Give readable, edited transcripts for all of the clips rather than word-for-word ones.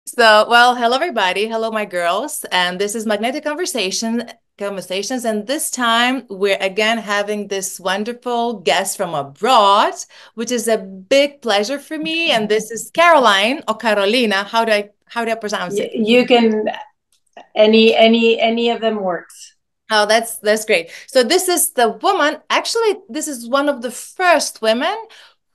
So, well, hello everybody. Hello, my girls. And this is Magnetic Conversations. And this time we're again having this wonderful guest from abroad, which is a big pleasure for me. And this is Caroline or Carolina. How do I pronounce it? You can any of them works. Oh, that's great. So this is the woman. Actually, this is one of the first women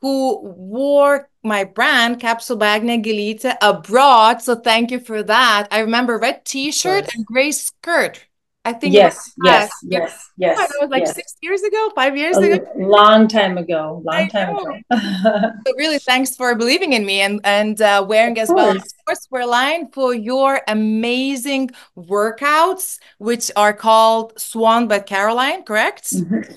who wore my brand, Capsule Bagna Gelita, abroad. So thank you for that. I remember red Of t-shirt and course. gray skirt. I think it was Yes, that. yes, yes, Oh, that yes, was like yes. 6 years ago, 5 years A ago. long time ago, long I time know. ago. So really, thanks for believing in me and Of wearing as well course. a sportswear line for your amazing workouts, which are called Swan by Caroline, correct?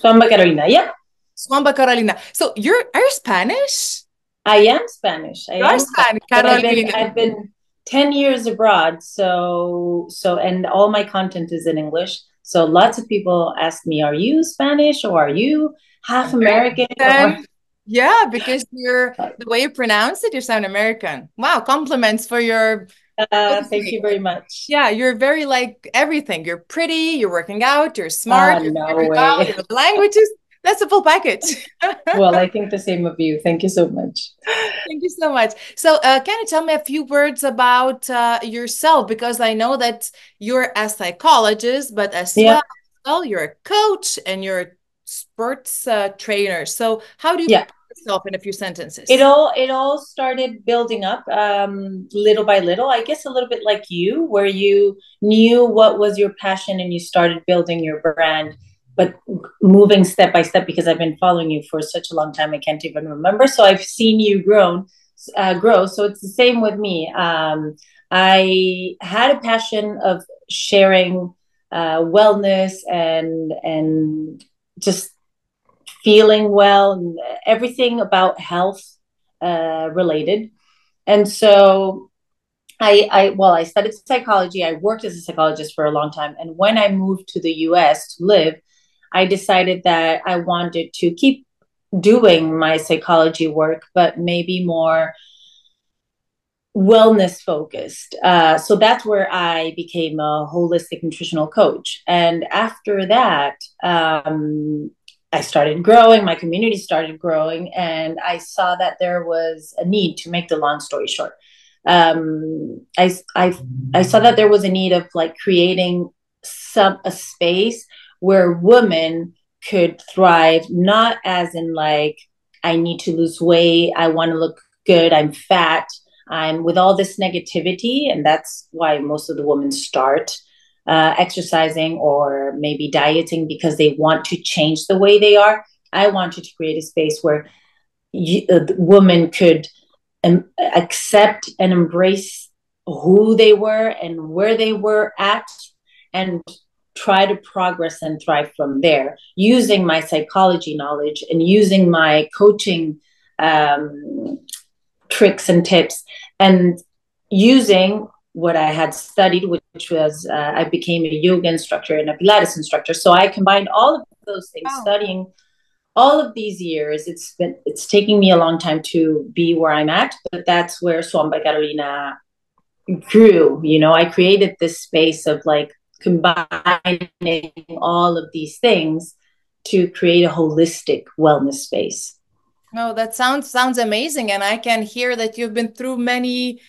Samba Carolina. Yep. Swan by Carolina. So are you Spanish? I am Spanish. I You are am Spanish, Spanish, but I've been Carolina. I've been 10 years abroad, and all my content is in English. So lots of people ask me, "Are you Spanish or are you half American or?" American. Yeah, because you're the way you pronounce it, you sound American. Wow, compliments for your Thank you very much. yeah, you're very like everything. You're pretty, you're working out, you're smart, you're No very well, you way. know the languages. That's a full package. Well, I think the same of you. Thank you so much. Thank you so much. So, can you tell me a few words about yourself? Because I know that you're a psychologist, but Yeah, you're a coach and you're a sports trainer. So, how do you yeah. put yourself in a few It sentences? all it all started building up little by little. I guess a little bit like you, where you knew what was your passion and you started building your brand, but moving step by step because I've been following you for such a long time, I can't even remember. So I've seen you grow. So it's the same with me. I had a passion of sharing wellness and just feeling well and everything about health related. And so I studied psychology. I worked as a psychologist for a long time. And when I moved to the US to live, I decided that I wanted to keep doing my psychology work, but maybe more wellness focused. So that's where I became a holistic nutritional coach. And after that, I started growing, my community started growing, and I saw that there was a need to make the long story short. Um, I, I, I saw that there was a need of like creating a space where women could thrive, not as in like, I need to lose weight, I want to look good, I'm fat, I'm with all this negativity, and that's why most of the women start exercising or maybe dieting because they want to change the way they are. I wanted to create a space where women could accept and embrace who they were and where they were at and try to progress and thrive from there using my psychology knowledge and using my coaching tricks and tips and using what I had studied, which was I became a yoga instructor and a Pilates instructor. So I combined all of those things, Oh, studying all of these years. It's taking me a long time to be where I'm at, but that's where Swan by Carolina grew. You know, I created this space of like combining all of these things to create a holistic wellness space. no, that sounds amazing, and I can hear that you've been through many,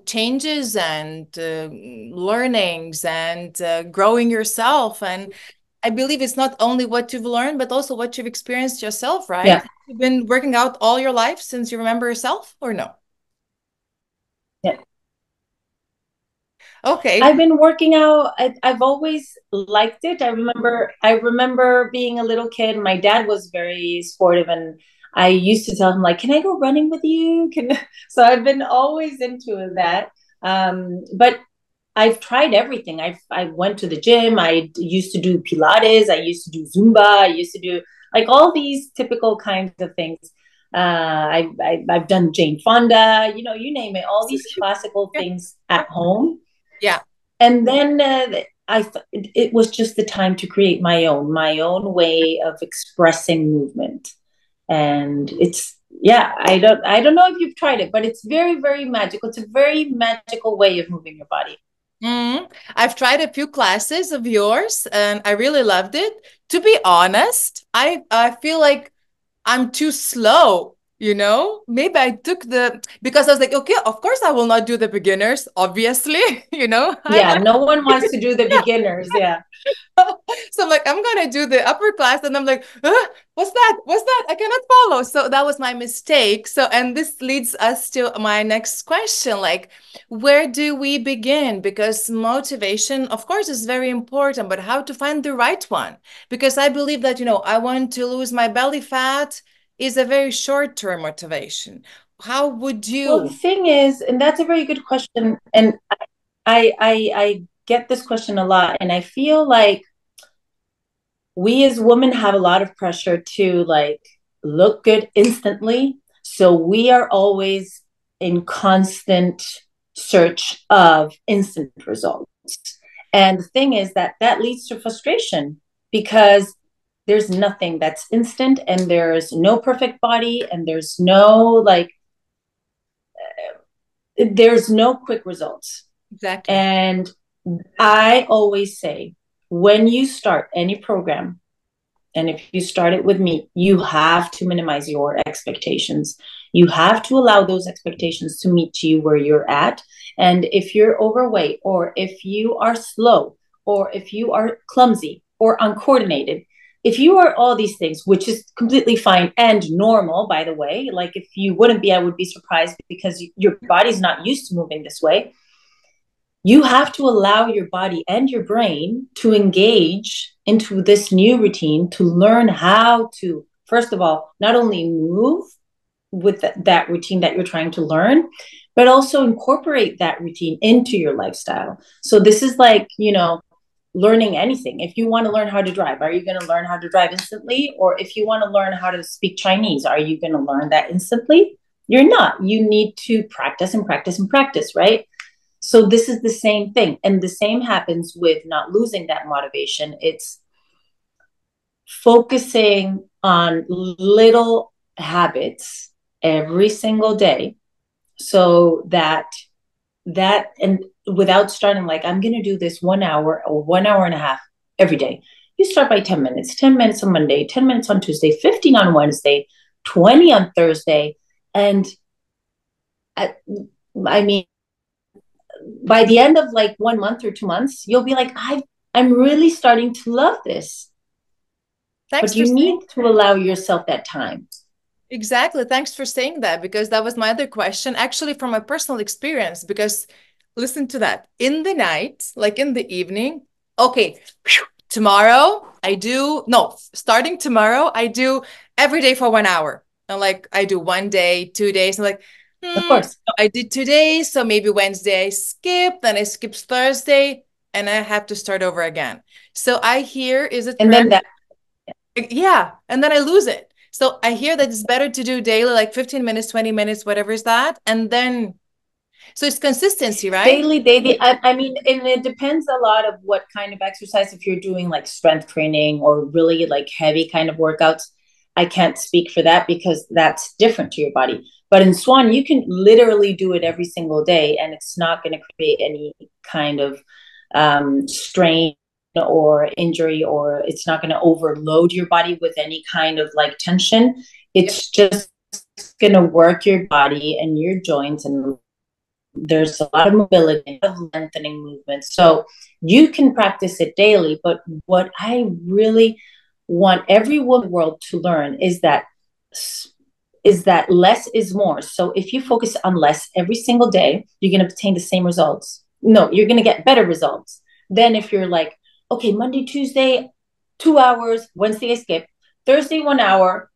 changes and learnings and growing yourself. And I believe it's not only what you've learned, but also what you've experienced yourself, right? Yeah. You've been working out all your life since you remember yourself, or no? Yeah. Okay. I've been working out. I've always liked it. I remember being a little kid. My dad was very sportive, and I used to tell him like, "Can I go running with you?" Can so I've been always into that. But I've tried everything. I went to the gym. I used to do Pilates. I used to do Zumba. I used to do like all these typical kinds of things. I've done Jane Fonda. You know, you name it. All these classical things at home, Yeah. and then it was just the time to create my own way of expressing movement, and Yeah, I don't know if you've tried it, but it's very, very magical. It's a very magical way of moving your body. I've tried a few classes of yours and I really loved it. To be honest, I feel like I'm too slow, you know? Maybe I took the because I was like, okay, of course I will not do the beginners, obviously, you know. Yeah, no one wants to do the beginners. Yeah. So I'm like, I'm gonna do the upper class, and I'm like, what's that? What's that? I cannot follow. So that was my mistake. So, and this leads us to my next question, like, where do we begin? Because motivation, of course, is very important, but how to find the right one? Because I believe that, I want to lose my belly fat is a very short-term motivation. How would Well, the you? thing is, and that's a very good question, and I get this question a lot, and I feel like we as women have a lot of pressure to like look good instantly. So we are always in constant search of instant results. And the thing is that that leads to frustration because there's nothing that's instant and there's no perfect body and there's no quick results. Exactly. And I always say when you start any program, and if you start it with me, you have to minimize your expectations. You have to allow those expectations to meet you where you're at. And if you're overweight, or if you are slow, or if you are clumsy or uncoordinated, if you are all these things, which is completely fine and normal, by the way, like if you wouldn't be, I would be surprised because your body's not used to moving this way. You have to allow your body and your brain to engage into this new routine to learn how to, first of all, not only move with that routine that you're trying to learn, but also incorporate that routine into your lifestyle. So this is like, learning anything. If you want to learn how to drive, are you going to learn how to drive instantly? Or if you want to learn how to speak Chinese, are you going to learn that instantly? You're not. You need to practice and practice and practice, right? So this is the same thing. And the same happens with not losing that motivation. It's focusing on little habits every single day so that and without starting like I'm going to do this 1 hour or 1 hour and a half every day. You start by 10 minutes, 10 minutes on Monday, 10 minutes on Tuesday, 15 on Wednesday, 20 on Thursday. And I, I mean, by the end of like 1 month or 2 months, you'll be like, I'm really starting to love this. Thanks But for you saying. need to allow yourself that time. Exactly. Thanks for saying that because that was my other question, actually, from my personal experience. Because listen to that in the night, like in the evening, okay, tomorrow I do, no, starting tomorrow, I do every day for 1 hour. And like I do one day, 2 days, and like, Of hmm, course. I did 2 days. So maybe Wednesday I skip, then I skip Thursday, and I have to start over again. So I hear, is it And then correct? that, Yeah, and then I lose it. So I hear that it's better to do daily, like 15 minutes, 20 minutes, whatever is that. And then, so it's consistency, right? daily. I mean, and it depends a lot of what kind of exercise. If you're doing like strength training or really like heavy kind of workouts, I can't speak for that because that's different to your body. But in Swan, you can literally do it every single day, and it's not going to create any kind of strain or injury, or it's not going to overload your body with any kind of like tension. Yeah. It's just going to work your body and your joints, and there's a lot of mobility, a lot of lengthening movements. So you can practice it daily. But what I really want every woman in the world to learn is that less is more. So if you focus on less every single day, you're going to obtain the same results. No, you're going to get better results. Then if you're like, okay, Monday, Tuesday, 2 hours, Wednesday I skip, Thursday 1 hour,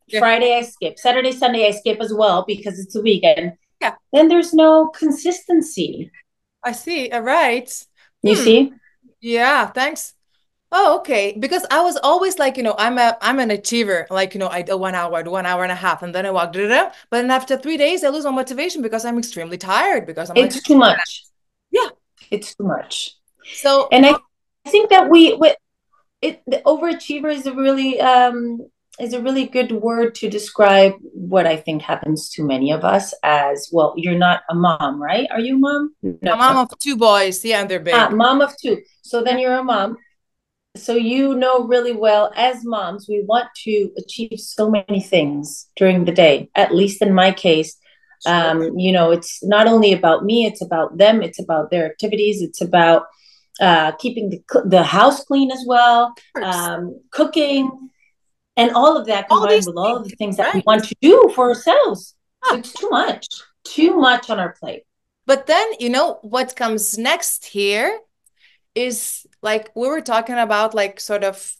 Yeah. Friday I skip, Saturday, Sunday I skip as well because it's a weekend, Yeah. then there's no consistency. I see. All right. You Hmm. see? Yeah. Thanks. Oh, okay. Because I was always like, I'm an achiever. Like, I do 1 hour, I do 1 hour and a half, and then I walk, da, da, da. But then after 3 days, I lose my motivation because I'm extremely tired because I'm like, It's too much. yeah. It's too much. So, And I think that the overachiever is a really is a really good word to describe what I think happens to many of us as well. You're not a mom, right? Are you a mom? A No. mom of two boys, yeah, and they're Ah, big. mom of two. So Yeah, then you're a mom. So you know really well, as moms, we want to achieve so many things during the day. At least in my case, sure. it's not only about me, it's about them, it's about their activities, it's about keeping the house clean as well, Of course. cooking, and all of that All combined these with all things, of the things that we right? want to do for ourselves. So Ah, it's too much on our plate. but then, what comes next here is like we were talking about, like sort of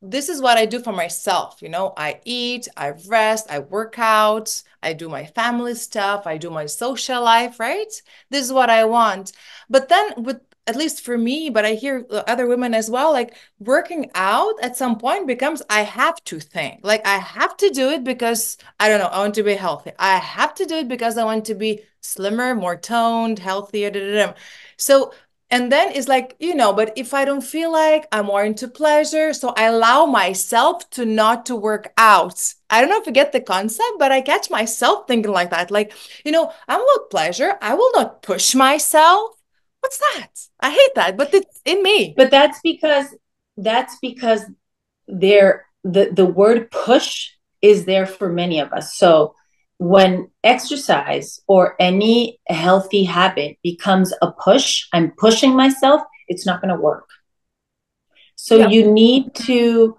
this is what I do for myself. I eat, I rest, I work out, I do my family stuff, I do my social life, right? This is what I want. But then, with at least for me, but I hear other women as well, like working out at some point becomes I have to think. Like I have to do it because I don't know, I want to be healthy. I have to do it because I want to be slimmer, more toned, healthier. Da, da, da. So and then it's like, but if I don't feel like I'm more into pleasure, so I allow myself to not to work out. I don't know if you get the concept, but I catch myself thinking like that. Like, I'm about pleasure. I will not push myself. What's that? I hate that, but it's in me. But that's because the word push is there for many of us. So when exercise or any healthy habit becomes a push, I'm pushing myself, it's not going to work. So Yeah. you need to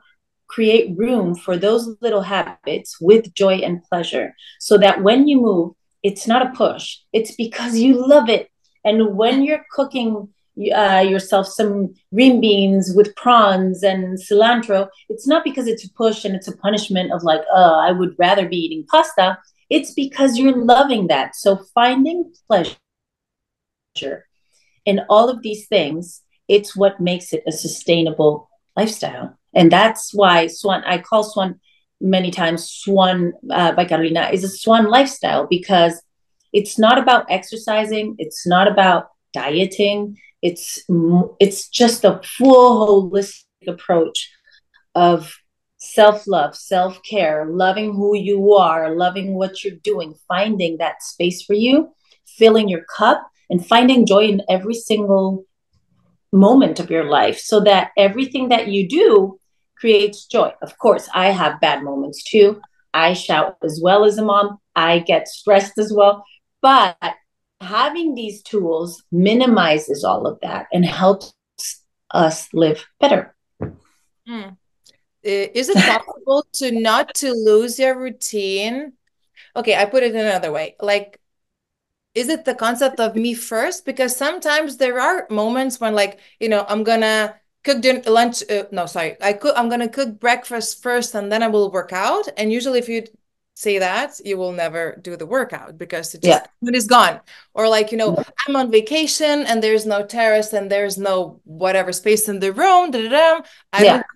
create room for those little habits with joy and pleasure so that when you move, it's not a push, it's because you love it. And when you're cooking yourself some green beans with prawns and cilantro, it's not because it's a push and it's a punishment of like, oh, I would rather be eating pasta. It's because you're loving that. So finding pleasure in all of these things, it's what makes it a sustainable lifestyle. And that's why I call Swan many times Swan by Carolina, is a Swan lifestyle because it's not about exercising, it's not about dieting, it's just a full holistic approach of self-love, self-care, loving who you are, loving what you're doing, finding that space for you, filling your cup, and finding joy in every single moment of your life so that everything that you do creates joy. Of course, I have bad moments too. I shout as well as a mom. I get stressed as well. But having these tools minimizes all of that and helps us live better. Mm. Is it possible to not to lose your routine? Okay, I put it another way. Like, is it the concept of me first? Because sometimes there are moments when, like, I'm gonna cook dinner, lunch. No, sorry, I'm gonna cook breakfast first, and then I will work out. And usually, if you say that, you will never do the workout because Yeah. it is gone. Or like, I'm on vacation and there's no terrace and there's no whatever space in the room. Da, da, da, I Yeah. don't.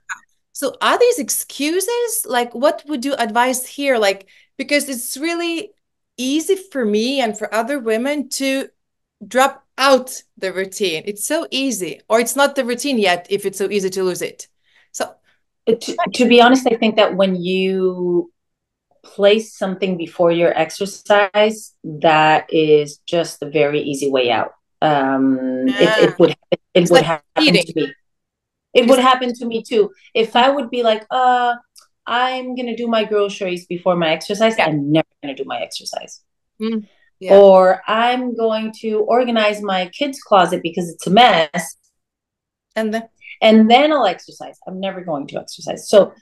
So are these excuses? Like, what would you advise here? Like, because it's really easy for me and for other women to drop out the routine. It's so easy, or it's not the routine yet if it's so easy to lose it. So, To be honest, I think that when you place something before your exercise, that is just a very easy way out. It, yeah, it would it it's would like happen to cheating. me. It It's would happen to me too. If I would be like, I'm gonna do my groceries before my exercise, yeah, I'm never gonna do my exercise. mm, yeah, Or I'm going to organize my kids' closet because it's a mess, and then and then I'll exercise. I'm never going to exercise. So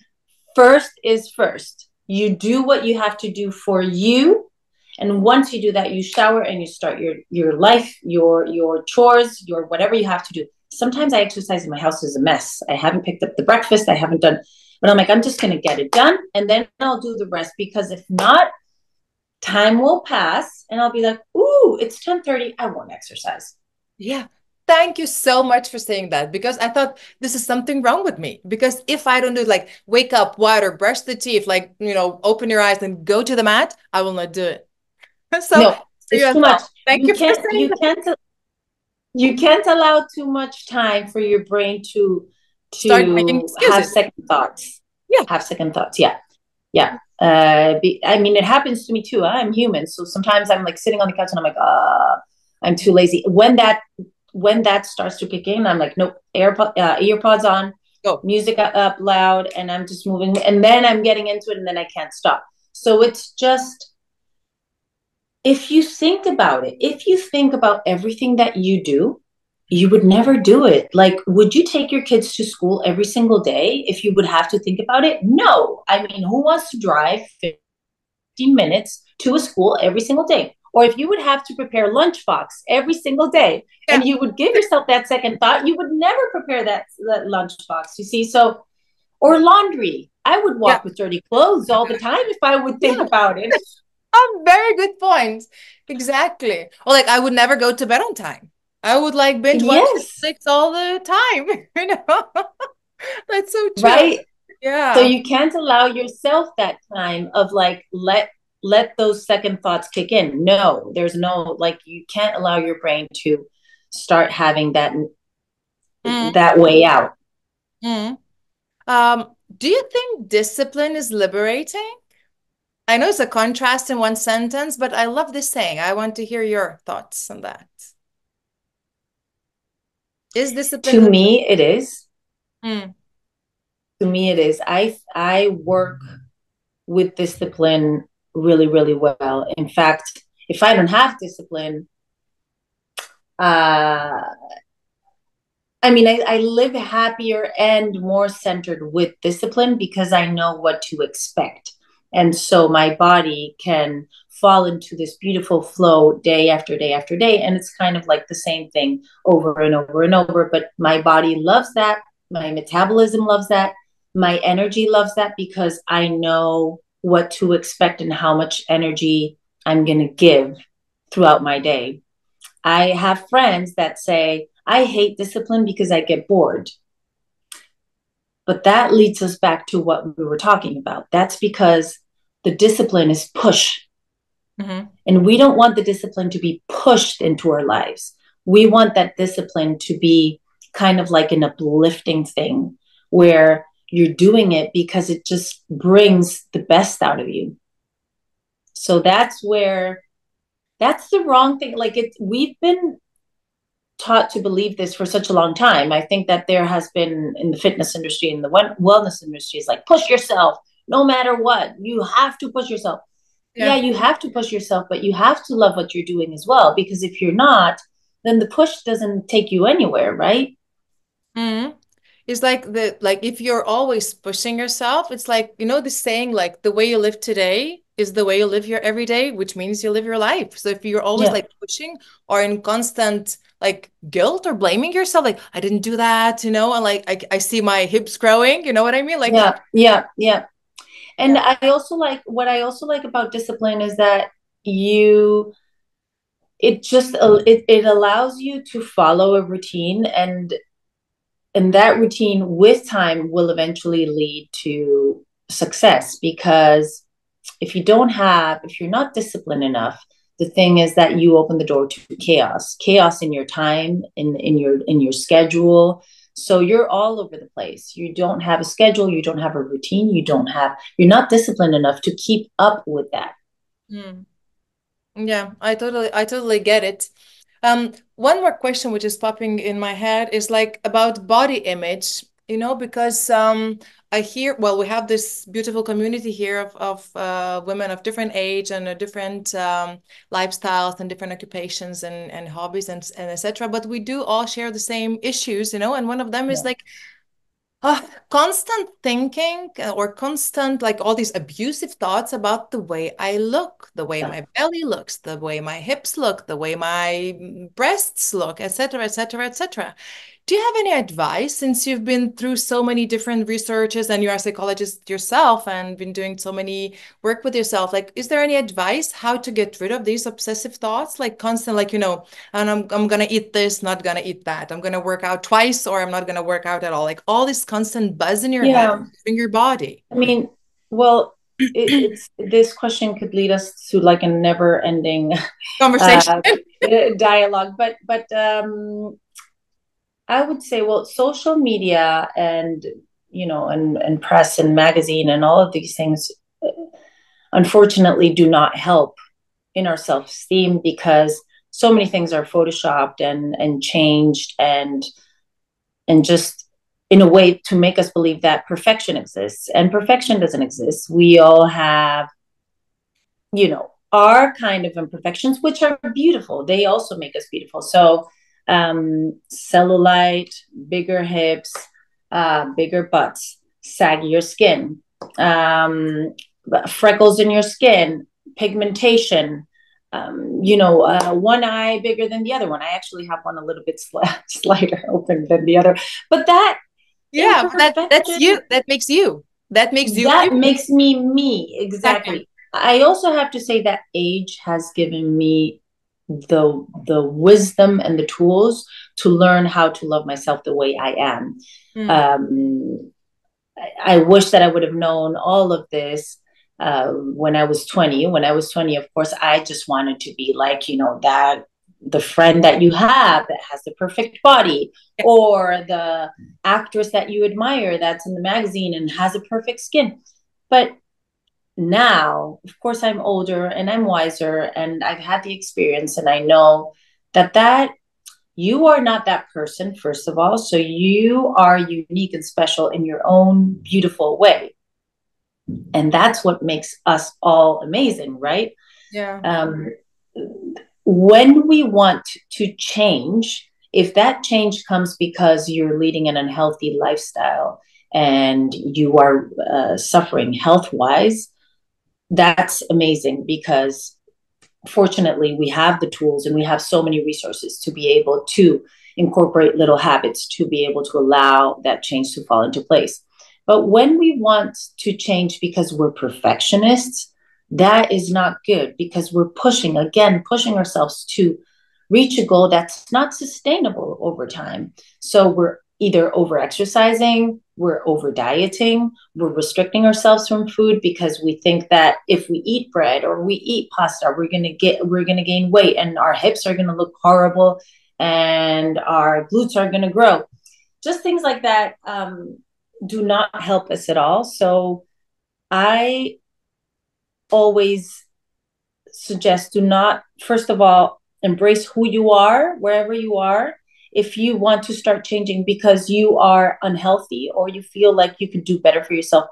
first is first. You do what you have to do for you. And once you do that, you shower and you start your life, your chores, your whatever you have to do. Sometimes I exercise in my house is a mess. I haven't picked up the breakfast. I haven't done, but I'm like, I'm just gonna get it done and then I'll do the rest because if not, time will pass and I'll be like, ooh, it's 10:30. I won't exercise. yeah. Thank you so much for saying that because I thought this is something wrong with me. Because if I don't do like wake up, water, brush the teeth, like, open your eyes and go to the mat, I will not do it. So, No, for you it's as too much. well. Thank You you for can't saying you that. can't you can't allow too much time for your brain to Start making have excuses. second thoughts. Yeah. have second thoughts. Yeah. Yeah. I mean, it happens to me too. I'm human. So sometimes I'm like sitting on the couch and I'm like, I'm too lazy. When that starts to kick in, I'm like, nope, earpods on, Go. music up loud, and I'm just moving. And then I'm getting into it and then I can't stop. So it's just, if you think about everything that you do, you would never do it. Like, would you take your kids to school every single day if you would have to think about it? No. I mean, who wants to drive 15 minutes to a school every single day? Or if you would have to prepare lunchbox every single day Yeah. and you would give yourself that second thought, you would never prepare that lunchbox, you see? So, or laundry. I would Yeah. walk with dirty clothes all the time if I would think Yeah. about it. Very good point. Exactly. Or like I would never go to bed on time. I would like binge watch Yes, Netflix all the time. That's so true. right. So Yeah. you can't allow yourself that time of like let those second thoughts kick in. No, there's no, like, you can't allow your brain to start having Mm, that way out. mm. Do you think discipline is liberating? I know it's a contrast in one sentence, but I love this saying. I want to hear your thoughts on that. Is discipline To liberating? me, it is. Mm, To me, it is. I work with discipline really, really well. In fact, if I don't have discipline, uh, I mean, I live happier and more centered with discipline because I know what to expect. And so my body can fall into this beautiful flow day after day after day. And it's kind of like the same thing over and over and over. But my body loves that. My metabolism loves that. My energy loves that because I know what to expect and how much energy I'm going to give throughout my day. I have friends that say, I hate discipline because I get bored. But that leads us back to what we were talking about. That's because the discipline is push. mhm. And we don't want the discipline to be pushed into our lives. We want that discipline to be kind of like an uplifting thing where you're doing it because it just brings the best out of you. So that's the wrong thing. Like, we've been taught to believe this for such a long time. I think that there has been in the fitness industry and the wellness industry is like, push yourself no matter what. You have to push yourself. Yeah, Yeah. you have to push yourself, but you have to love what you're doing as well. Because if you're not, then the push doesn't take you anywhere, right? Mm. It's like if you're always pushing yourself, it's like, the saying, like the way you live today is the way you live your every day, which means you live your life. So if you're always Yeah, like pushing or in constant like guilt or blaming yourself, like I didn't do that, and like I see my hips growing, you know what I mean? Like, yeah, yeah, yeah. And yeah. I also like about discipline is that you it allows you to follow a routine, and that routine with time will eventually lead to success. Because if you're not disciplined enough, the thing is that you open the door to chaos in your time, in your schedule. So you're all over the place. You don't have a schedule, you don't have a routine, you're not disciplined enough to keep up with that. Mm. Yeah, I totally get it. One more question which is popping in my head is like about body image, because I hear, well, we have this beautiful community here of women of different age and different lifestyles and different occupations and hobbies and etc. But we do all share the same issues, and one of them is Yeah, like constant thinking or constant, like all these abusive thoughts about the way I look, the way yeah. my belly looks, the way my hips look, the way my breasts look, etc., etc., etc. Do you have any advice since you've been through so many different researches and you're a psychologist yourself and been doing so many work with yourself? Like, is there any advice how to get rid of these obsessive thoughts, like constant, like, and I'm gonna eat this, not gonna eat that. I'm gonna work out twice, or I'm not gonna work out at all. Like all this constant buzz in your head, Yeah. in your body. I mean, well, it's this question could lead us to like a never ending Conversation. uh, dialogue. But I would say, well, social media and and press and magazine and all of these things, unfortunately, do not help in our self-esteem because so many things are photoshopped and changed and just in a way to make us believe that perfection exists, and perfection doesn't exist. We all have, our kind of imperfections, which are beautiful. They also make us beautiful. So cellulite, bigger hips, bigger butts, saggier skin, freckles in your skin, pigmentation, one eye bigger than the other one. I actually have one a little bit slighter open than the other. But that Yeah, but that's imperfection, you. That makes you. That makes you that you. makes me Exactly. exactly. I also have to say that age has given me the wisdom and the tools to learn how to love myself the way I am. Mm. um, I wish that I would have known all of this when I was 20. When I was 20, of course, I just wanted to be like, that the friend that you have that has the perfect body, Yeah. or the actress that you admire that's in the magazine and has a perfect skin. But now, of course, I'm older and I'm wiser and I've had the experience, and I know that you are not that person, first of all. So you are unique and special in your own beautiful way. And that's what makes us all amazing, right? Yeah. Um, when we want to change, if that change comes because you're leading an unhealthy lifestyle and you are suffering health wise, that's amazing because fortunately we have the tools and we have so many resources to be able to incorporate little habits to be able to allow that change to fall into place. But when we want to change because we're perfectionists, that is not good because we're pushing ourselves to reach a goal that's not sustainable over time. So we're either over exercising, we're over dieting, we're restricting ourselves from food because we think that if we eat bread or we eat pasta, we're gonna gain weight and our hips are gonna look horrible and our glutes are gonna grow. Just things like that do not help us at all. So I always suggest, do not, first of all, embrace who you are wherever you are. If you want to start changing because you are unhealthy or you feel like you could do better for yourself,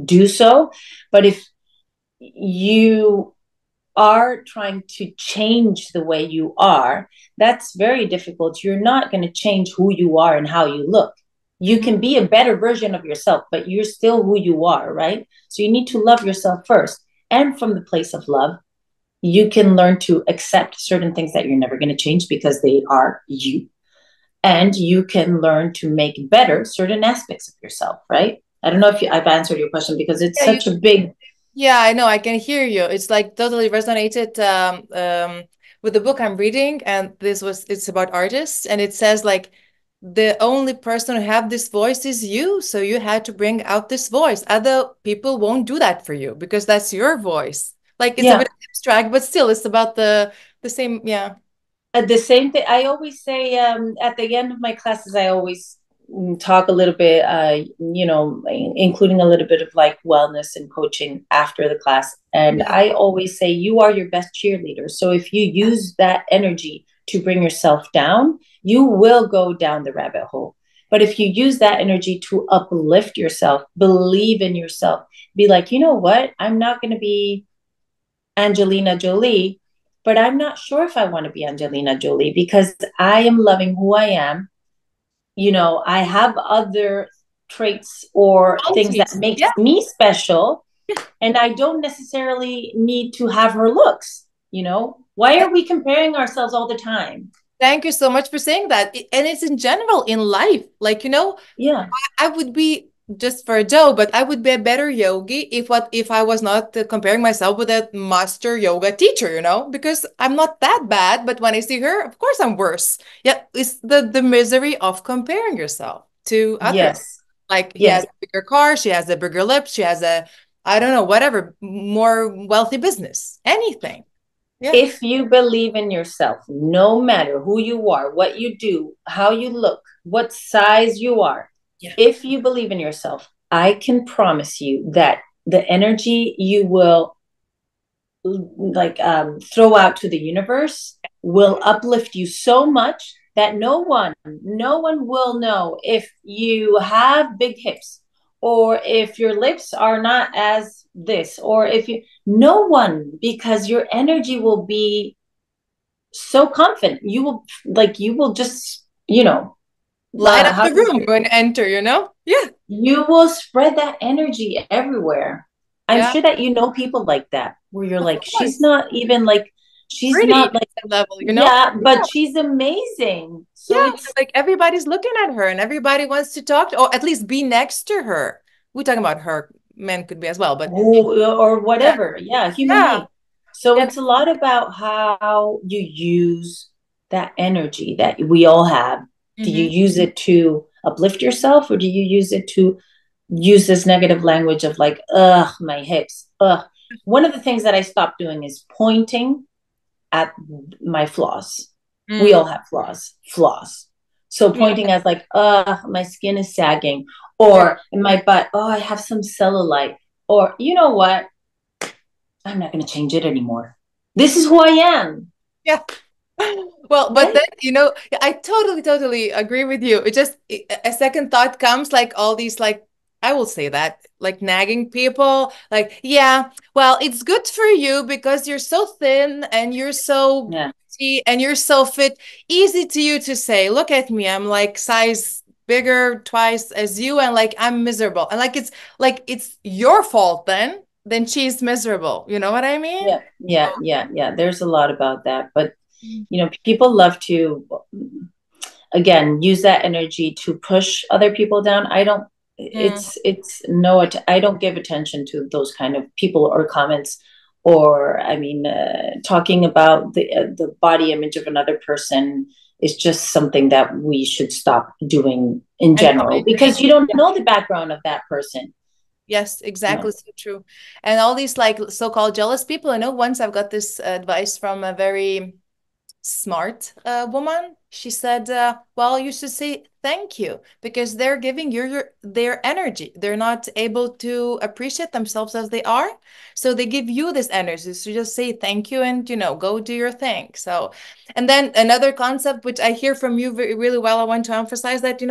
do so. But if you are trying to change the way you are, that's very difficult. You're not going to change who you are and how you look. You Mhm. can be a better version of yourself, but you're still who you are, right? So you need to love yourself first. And from the place of love, you can learn to accept certain things that you're never going to change because they are you. And you can learn to make better certain aspects of yourself, right? I don't know if I've answered your question because it's Yeah, you such a big, Yeah, I know. I can hear you. It's like totally resonated with the book I'm reading, and it's about artists, and it says like the only person who have this voice is you, so you had to bring out this voice. Other people won't do that for you because that's your voice. Like it's a bit yeah. abstract, but still, it's about the same. Yeah. The same thing. I always say at the end of my classes, I always talk a little bit, including a little bit of like wellness and coaching after the class. And Yeah. I always say, you are your best cheerleader. So if you use that energy to bring yourself down, you will go down the rabbit hole. But if you use that energy to uplift yourself, believe in yourself, be like, you know what? I'm not going to be Angelina Jolie, but I'm not sure if I want to be Angelina Jolie because I am loving who I am. I have other traits or things that Qualities. makes Yeah. me special, and I don't necessarily need to have her looks. Why are we comparing ourselves all the time? Thank you so much for saying that. And it's in general in life. Like, Yeah, I would be just for a joke, but I would be a better yogi if I was not comparing myself with a master yoga teacher, because I'm not that bad, but when I see her, of course I'm worse. Yeah, it's the misery of comparing yourself to others. yes, Like he has yes. a bigger car, she has a bigger lips, she has a, I don't know, whatever, more wealthy business, anything. Yeah. If you believe in yourself, no matter who you are, what you do, how you look, what size you are, Yeah. If you believe in yourself, I can promise you that the energy you will throw out to the universe will uplift you so much that no one will know if you have big hips or if your lips are not as this or if you no one, because your energy will be so confident. You will just, Light up how the room when you enter, you know? Yeah. you will spread that energy everywhere. I'm Yeah. sure that you know people like that, where you're Of like, course. she's Pretty not at like, that level, you know? yeah, Yeah. but she's amazing. Yeah. So it's, Like everybody's looking at her and everybody wants to talk to, or at least be next to her. We're talking about her. Men could be as well, but or yeah. whatever. Yeah, human Yeah. being. So Yeah. it's a lot about how you use that energy that we all have. Do you Mm-hmm. use it to uplift yourself, or do you use it to use this negative language of like, ugh, my hips, ugh? One of the things that I stopped doing is pointing at my flaws. We all Mm. have flaws. So Yeah. pointing as like, my skin is sagging, Yeah. or in my butt, oh, I have some cellulite, or you know what? I'm not going to change it anymore. This is who I am, Yeah. Well, but right? then, yeah, I totally, totally agree with you. It just, a second thought comes like all these, like, I will say that, like nagging people, like, yeah, well, it's good for you because you're so thin and you're so Yeah, pretty and you're so fit. Easy to you to say, look at me, I'm like size bigger twice as you, and like I'm miserable. And like it's your fault then she's miserable. You know what I mean? yeah, yeah, So, yeah, yeah. There's a lot about that, but people love to, again, use that energy to push other people down. I don't, mm, it's no, I don't give attention to those kind of people or comments, or I mean, talking about the body image of another person is just something that we should stop doing in I know, I general, agree. because you don't know the background of that person. Yes, Yeah. exactly. So true. And all these like so-called jealous people, I know once I've got this advice from a very smart woman. She said, well, you should say thank you because they're giving you their energy. They're not able to appreciate themselves as they are. So they give you this energy. So just say thank you and, go do your thing. So, and then another concept, which I hear from you really well, I want to emphasize that,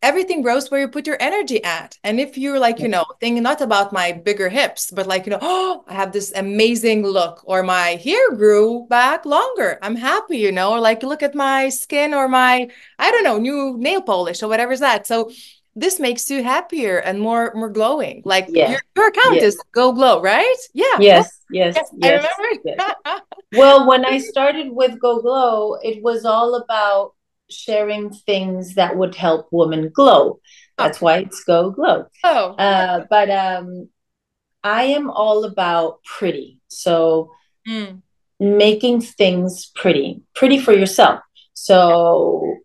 everything grows where you put your energy at. And if you're like, thinking not about my bigger hips, but like, oh, I have this amazing look, or my hair grew back longer. I'm happy, or like look at my skin or my, I don't know, new nail polish or whatever's that. So this makes you happier and more glowing. Like your, Yes, your account yes, is Go Glow, right? Yeah. Oh, yes, yes, yes, I yes, yes. remember. Well, when I started with Go Glow, it was all about sharing things that would help women glow. Oh, That's why it's Go Glow. oh, yeah. But I am all about pretty. So Mm, making things pretty, pretty for yourself. So,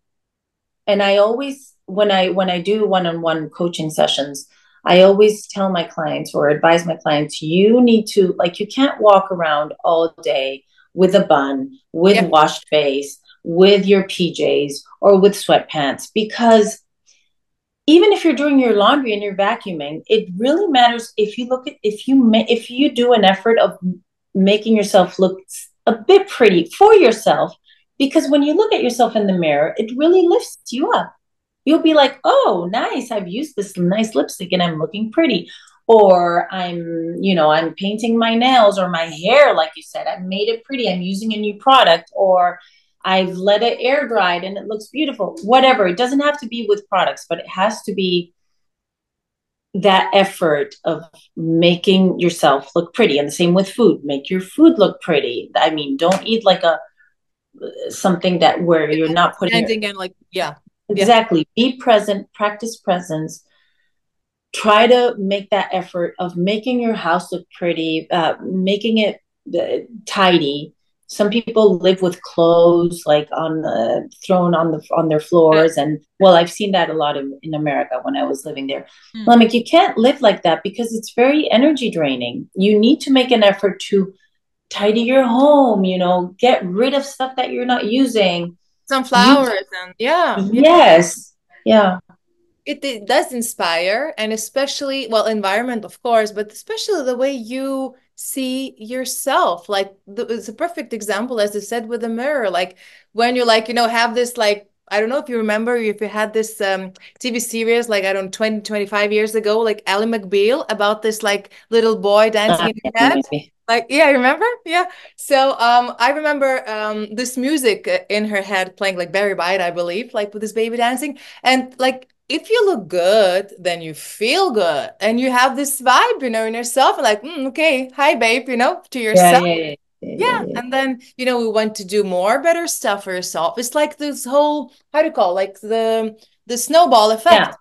and I always, when I do one-on-one coaching sessions, I always tell my clients or advise my clients, you need to, like, you can't walk around all day with a bun, with yeah. washed face, with your PJs or with sweatpants, because even if you're doing your laundry and you're vacuuming, it really matters if you look at, if you do an effort of making yourself look a bit pretty for yourself, because when you look at yourself in the mirror, it really lifts you up. You'll be like, oh, nice, I've used this nice lipstick and I'm looking pretty. Or I'm painting my nails or my hair, like you said, I've made it pretty, I'm using a new product, or I've let it air dried and it looks beautiful. Whatever. It doesn't have to be with products, but it has to be that effort of making yourself look pretty. And the same with food. Make your food look pretty. I mean, don't eat like a something that where you're not putting your, Standing and like, yeah. Yeah. exactly. Be present, practice presence, try to make that effort of making your house look pretty, making it tidy. Some people live with clothes like on the thrown on their floors, and well, I've seen that a lot in America when I was living there. Mm. Well, I'm like, you can't live like that because it's very energy draining. You need to make an effort to tidy your home. Get rid of stuff that you're not using. Some You flowers and yeah, yeah. Yes, yeah. it does inspire, and especially, well, environment, of course, but especially the way you see yourself. Like it's a perfect example, as I said, with the mirror. Like when you like, have this like, I don't know if you remember if you had this TV series like I don't know 20, 25 years ago, like Ally McBeal about this like little boy dancing in her head. Maybe. Like, yeah, remember? Yeah. So I remember this music in her head playing like Barry White, I believe, like with this baby dancing. And like, if you look good, then you feel good and you have this vibe, in yourself. Like, okay, hi, babe, to Yeah, yourself. yeah, yeah, yeah, Yeah. yeah, And then, we want to do more better stuff for yourself. It's like this whole, how do you call it? Like the snowball yeah, effect.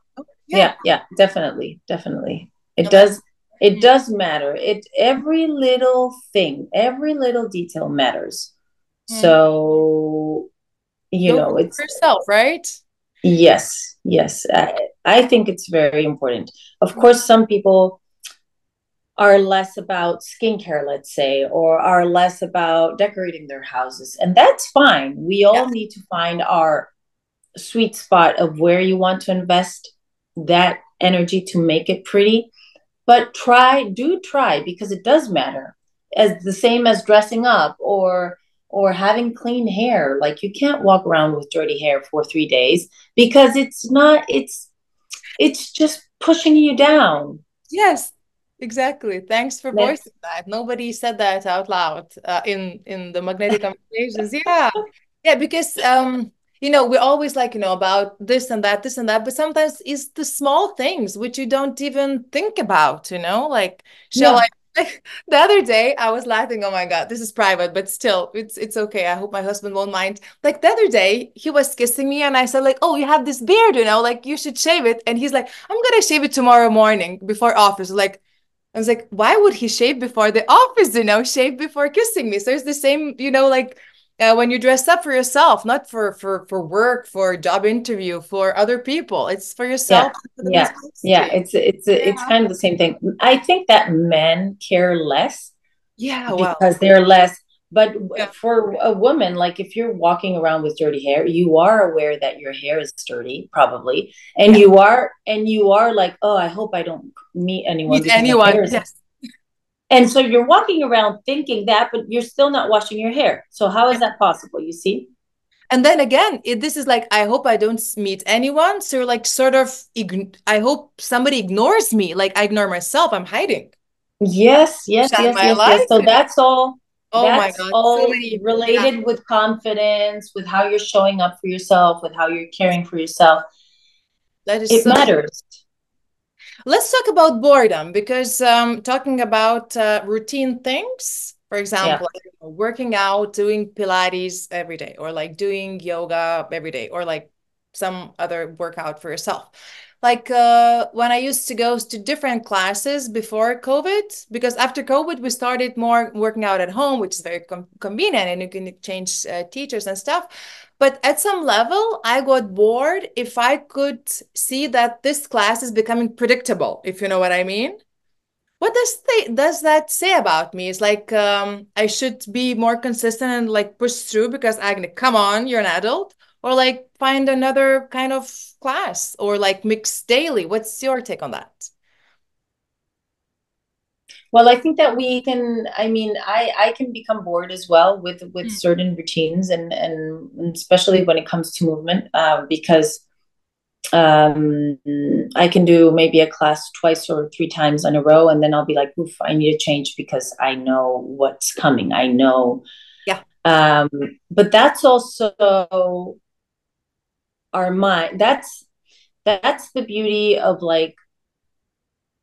Yeah. yeah, yeah, definitely, definitely. It And then, does, it does matter. Every little thing, every little detail matters. mhm. So, Go it's for yourself, right? yes, yes. I think it's very important. Of course, some people are less about skincare, let's say, or are less about decorating their houses. And that's fine. We Yeah. all need to find our sweet spot of where you want to invest that energy to make it pretty. But try because it does matter. As the same as dressing up or having clean hair. Like you can't walk around with dirty hair for 3 days because it's just pushing you down. Yes, exactly. Thanks for That's voicing that. Nobody said that out loud in the magnetic conversations. Yeah. Yeah, because we're always like, about this and that, but sometimes it's the small things which you don't even think about, like shall I yeah, like the other day I was laughing, oh my God, this is private, but still it's okay. I hope my husband won't mind. Like the other day he was kissing me and I said like, "Oh, you have this beard, like you should shave it." And he's like, "I'm gonna shave it tomorrow morning before office." Like I was like, why would he shave before the office, shave before kissing me? So it's the same, like when you dress up for yourself, not for work, for job interview, for other people. It's for yeah, yourself, for the one's yeah, close to yeah. you. It's Yeah. kind of the same thing. I think that men care less Yeah, well, because they're less. But yeah, for a woman, like if you're walking around with dirty hair, you are aware that your hair is dirty, probably, and yeah. you are like, oh, I hope I don't meet anyone Meet because my anyone. hair is. Yes. And so you're walking around thinking that, but you're still not washing your hair. So how is Yeah. that possible? You see? And then again, this is like, I hope I don't meet anyone. So you're like, sort of, I hope somebody ignores me. Like I ignore myself. I'm hiding. Yes, yes, Shine yes, my yes, yes. light, So that's all. Oh my That's God. So all many. Yeah. related with confidence, with how you're showing up for yourself, with how you're caring for yourself. That is It so. matters. Let's talk about boredom because talking about routine things, for Yeah. example, working out, doing Pilates every day, or like doing yoga every day, or like some other workout for yourself. Like when I used to go to different classes before COVID, because after COVID, we started more working out at home, which is very convenient and you can change teachers and stuff. But at some level, I got bored if I could see that this class is becoming predictable, if you know what I mean. What does that say about me? It's like I should be more consistent and like push through because I can come on, you're an adult, or like find another kind of class or like mix daily. What's your take on that? Well, I think that we can, I mean, I can become bored as well with Mm. certain routines and especially when it comes to movement, because um I can do maybe a class twice or three times in a row and then I'll be like, oof, I need to change because I know what's coming. I know. Yeah. Um, but that's also our mind. That's the beauty of like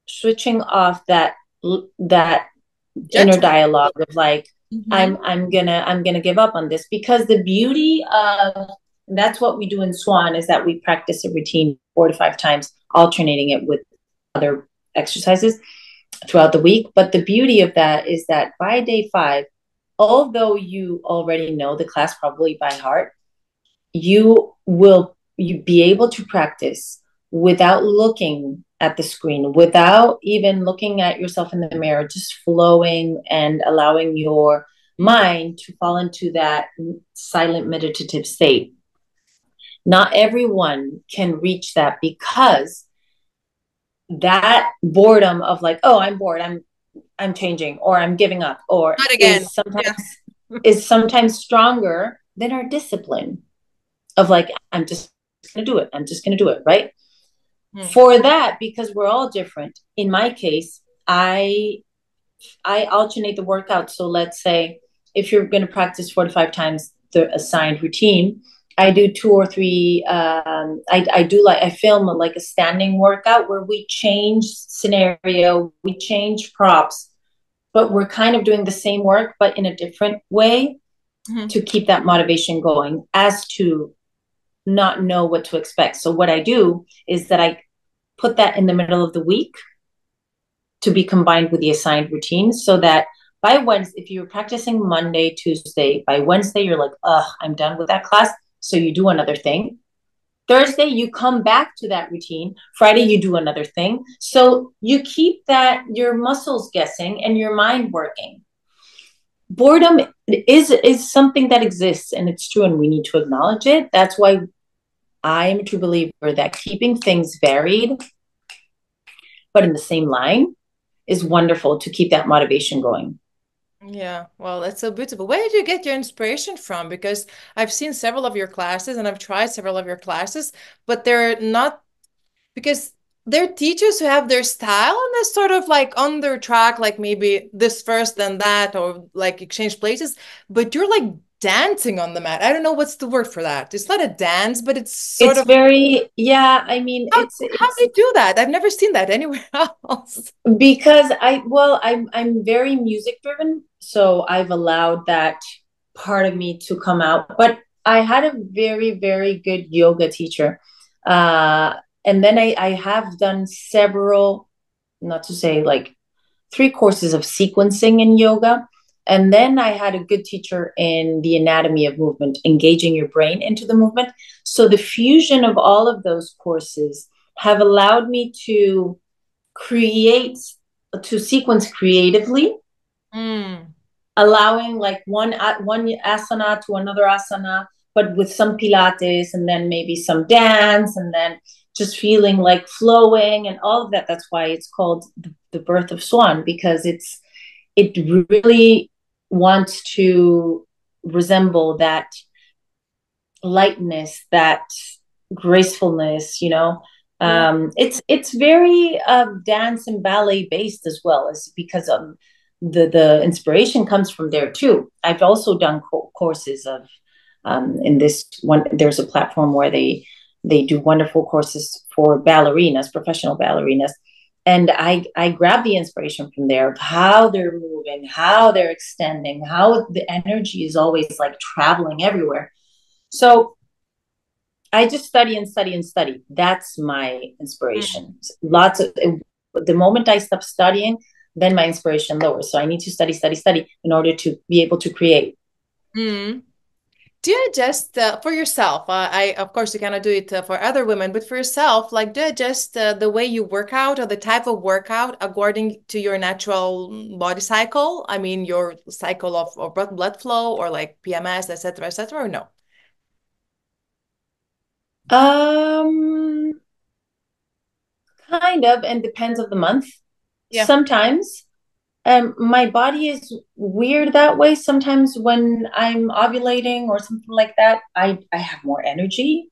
switching off that inner Judgment. dialogue of like Hmm. I'm gonna give up on this because the beauty of and that's what we do in Swan is that we practice a routine 4 to 5 times, alternating it with other exercises throughout the week. But the beauty of that is that by day 5, although you already know the class probably by heart, you be able to practice without looking at the screen, without even looking at yourself in the mirror, just flowing and allowing your Mm. mind to fall into that silent meditative state. Not everyone can reach that because that boredom of like, oh, I'm bored, I'm changing, or I'm giving up, or Not again. Yeah. is sometimes stronger than our discipline of like, I'm just gonna do it. I'm just gonna do it, right? Hmm. For that, because we're all different. In my case, I alternate the workout. So let's say if you're going to practice 4 to 5 times the assigned routine, I do 2 or 3. I do like I film like a standing workout where we change scenario, we change props, but we're kind of doing the same work, but in a different way Hmm. to keep that motivation going as to not know what to expect. So what I do is that I put that in the middle of the week to be combined with the assigned routine so that by Wednesday, if you're practicing Monday, Tuesday, by Wednesday, you're like, ugh, I'm done with that class. So you do another thing. Thursday, you come back to that routine. Friday, you do another thing. So you keep that your muscles guessing and your mind working. Boredom is something that exists and it's true and we need to acknowledge it. That's why I'm a true believer that keeping things varied but in the same line is wonderful to keep that motivation going. Yeah, well, that's so beautiful. Where did you get your inspiration from? Because I've seen several of your classes and I've tried several of your classes, but they're not because they're teachers who have their style and they're sort of like on their track, like maybe this first, then that, or like exchange places. But you're like dancing on the mat. I don't know what's the word for that. It's not a dance, but it's sort It's of very, yeah, I mean, how do it's you do that? I've never seen that anywhere else. because I'm very music driven, so I've allowed that part of me to come out. But I had a very, very good yoga teacher. Uh, and then I have done several, not to say like 3 courses of sequencing in yoga. And then I had a good teacher in the anatomy of movement, engaging your brain into the movement. So the fusion of all of those courses have allowed me to create, to sequence creatively, Mm. allowing like one asana to another asana, but with some pilates and then maybe some dance and then just feeling like flowing and all of that. That's why it's called the birth of swan, because it really wants to resemble that lightness, that gracefulness, you know. Yeah. It's very dance and ballet based as well, as because the inspiration comes from there too. I've also done courses of in this one. There's a platform where they do wonderful courses for ballerinas, professional ballerinas, and I grab the inspiration from there of how they're moving, how they're extending, how the energy is always like traveling everywhere. So I just study and study and study. That's my Mm. inspiration. Lots of the moment I stop studying, then my inspiration lowers. So I need to study, study, study in order to be able to create. Mm. Do you adjust for yourself? Of course, you cannot do it for other women, but for yourself, like, do you adjust the way you work out or the type of workout according to your natural body cycle? I mean, your cycle of blood flow or like PMS, et cetera, or no? Um, Kind of, and depends of the month. Yeah. Sometimes, my body is weird that way. Sometimes when I'm ovulating or something like that, I have more energy.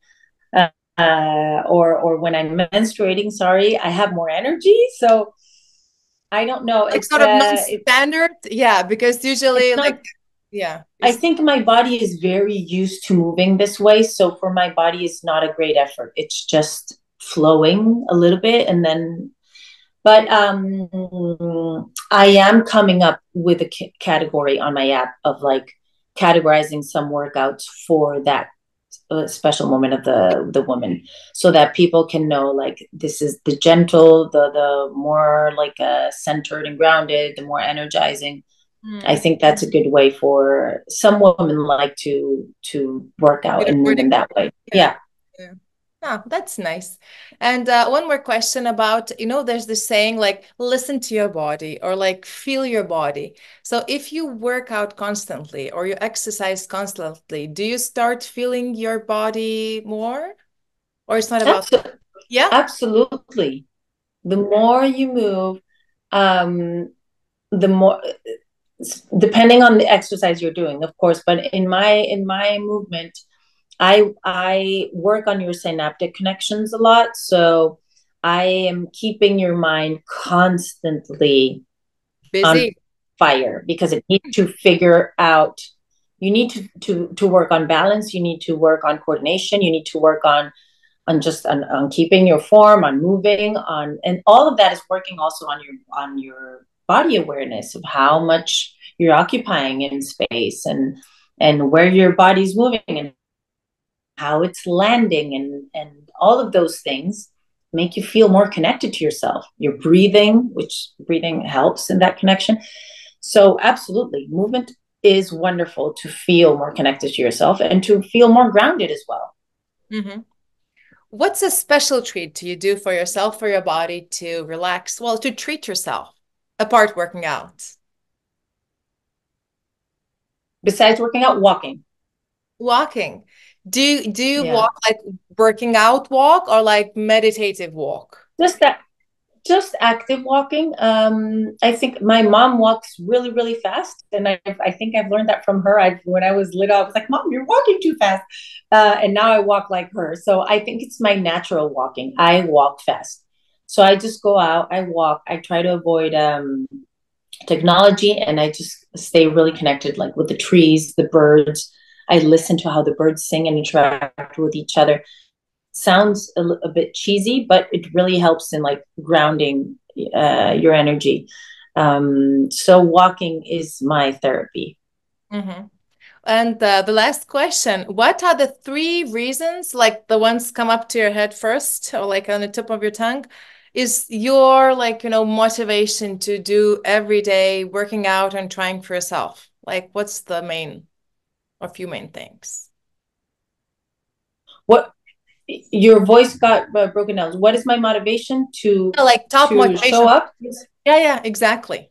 Or when I'm menstruating, sorry, I have more energy. So I don't know. Like sort of non-standard? Yeah, because It's usually like, not. yeah, I it's think my body is very used to moving this way, so for my body, it's not a great effort. It's just flowing a little bit, and then. But I am coming up with a category on my app of like categorizing some workouts for that special moment of the woman, so that people can know like this is the gentle, the more like centered and grounded, the more energizing. I mm, think that's a good way for some women like to work out bit of and move in wording. that way. Yeah. Yeah. Yeah. Ah, that's nice. And one more question about, there's this saying like, listen to your body or like feel your body. So if you work out constantly or you exercise constantly, do you start feeling your body more? Or it's not about, Absolutely. yeah? Absolutely. The more you move, um, the more, depending on the exercise you're doing, of course, but in my movement, I work on your synaptic connections a lot. So I am keeping your mind constantly on Busy. fire because it needs to figure out, you need to work on balance, you need to work on coordination, you need to work on keeping your form, on moving, on, and all of that is working also on your body awareness of how much you're occupying in space, and where your body's moving and how it's landing, and all of those things make you feel more connected to yourself. Your breathing, which breathing helps in that connection. So absolutely, movement is wonderful to feel more connected to yourself and to feel more grounded as well. Hmm. What's a special treat do you do for yourself, for your body to relax? Well, to treat yourself apart working out. Besides working out, walking. Walking. Do you Yeah. walk like working out walk or like meditative walk? Just that, just active walking. I think my mom walks really, really fast, and I think I've learned that from her. When I was little, I was like, "Mom, you're walking too fast," and now I walk like her. So I think it's my natural walking. I walk fast, so I just go out. I walk. I try to avoid technology, and I just stay really connected, like with the trees, the birds. I listen to how the birds sing and interact with each other. Sounds a bit cheesy, but it really helps in like grounding your energy. So walking is my therapy. Hmm. And the last question, what are the three reasons, like the ones come up to your head first or like on the tip of your tongue, is your like, motivation to do every day working out and trying for yourself? Like what's the main or few main things? What, your voice got broken down. What is my motivation Yeah, like top to show motivation. up? Yeah, yeah, exactly.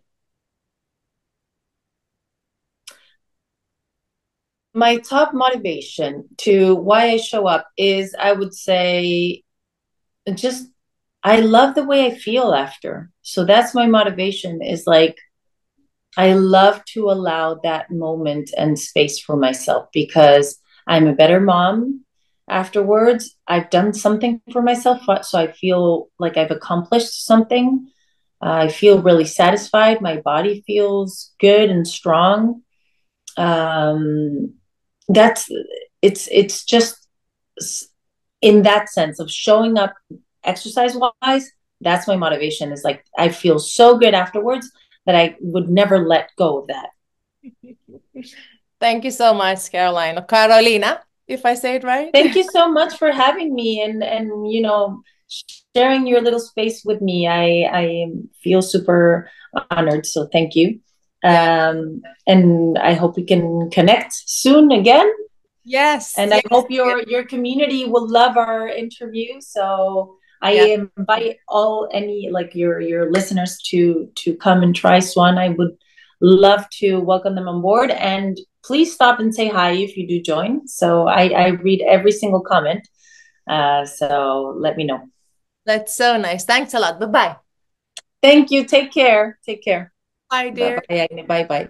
My top motivation to why I show up is, I would say, just I love the way I feel after. So that's my motivation, is like I love to allow that moment and space for myself because I'm a better mom afterwards. I've done something for myself, so I feel like I've accomplished something. I feel really satisfied. My body feels good and strong. Um, that's it's just in that sense of showing up exercise wise. That's my motivation. Is like I feel so good afterwards that I would never let go of that. Thank you so much, Caroline. Or Carolina, if I say it right. Thank you so much for having me, and sharing your little space with me. I feel super honored. So thank you. Yeah. And I hope we can connect soon again. Yes, And I yes, hope yes. your community will love our interview. So Yeah. I invite all any like your listeners to come and try Swan. I would love to welcome them on board, and please stop and say hi if you do join. So I read every single comment. So let me know. That's so nice. Thanks a lot. Bye-bye. Thank you. Take care. Take care. Bye, Bye dear. bye. Bye bye.